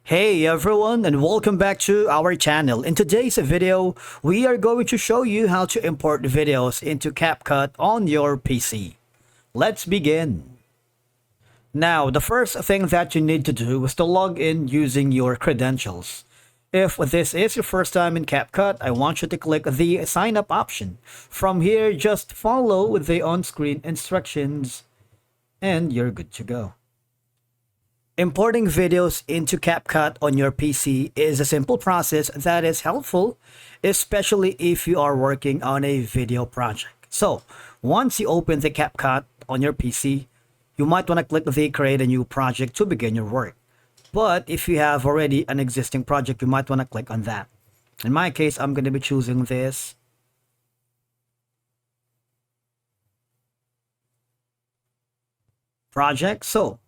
Hey everyone, and welcome back to our channel. In today's video, we are going to show you how to import videos into Capcut on your PC. Let's begin. Now, the first thing that you need to do is to log in using your credentials. If this is your first time in Capcut, I want you to click the sign up option. From here, just follow the on-screen instructions and you're good to go. Importing videos into Capcut on your PC is a simple process that is helpful, especially if you are working on a video project. So, once you open the Capcut on your PC, you might want to click the create a new project to begin your work. But if you have already an existing project, you might want to click on that. In my case, I'm going to be choosing this project. So,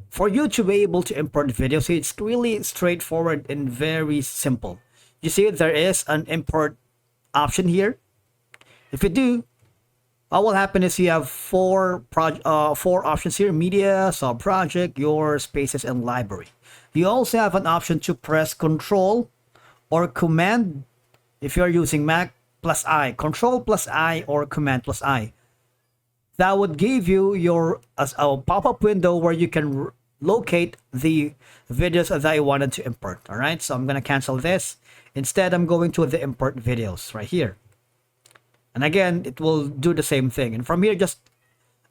for you to be able to import videos, it's really straightforward and very simple. You see, there is an import option here. If you do, what will happen is you have four options here: media, sub project, your spaces, and library. You also have an option to press Control or Command if you're using Mac plus I, Control plus I or Command plus I. That would give you a pop-up window where you can locate the videos that I wanted to import. All right, so I'm going to cancel this. Instead, I'm going to the import videos right here. And again, it will do the same thing. And from here, just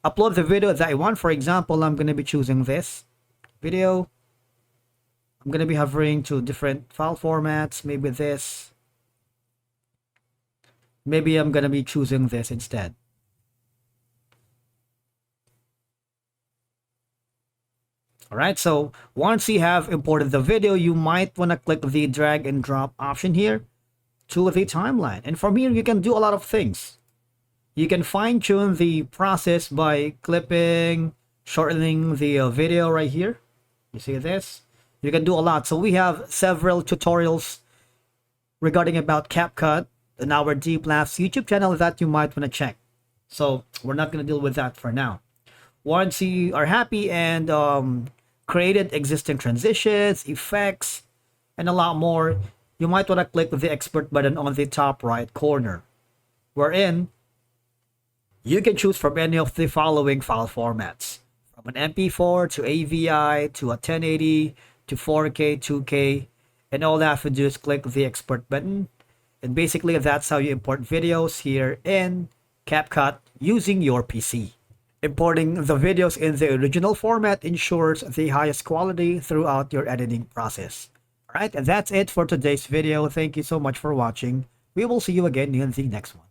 upload the video that I want. For example, I'm going to be choosing this video. I'm going to be hovering to different file formats. Maybe this. Maybe I'm going to be choosing this instead. Alright, so once you have imported the video, you might want to click the drag and drop option here to the timeline. And from here, you can do a lot of things. You can fine tune the process by clipping, shortening the video right here. You see this? You can do a lot. So we have several tutorials regarding about CapCut in our Deep Laughs YouTube channel that you might want to check. So we're not going to deal with that for now. Once you are happy and created existing transitions, effects, and a lot more, you might want to click the export button on the top right corner, wherein you can choose from any of the following file formats, from an MP4 to AVI to a 1080 to 4K, 2K, and all they have to do is click the export button. And basically, that's how you import videos here in CapCut using your PC. Importing the videos in the original format ensures the highest quality throughout your editing process. Alright, and that's it for today's video. Thank you so much for watching. We will see you again in the next one.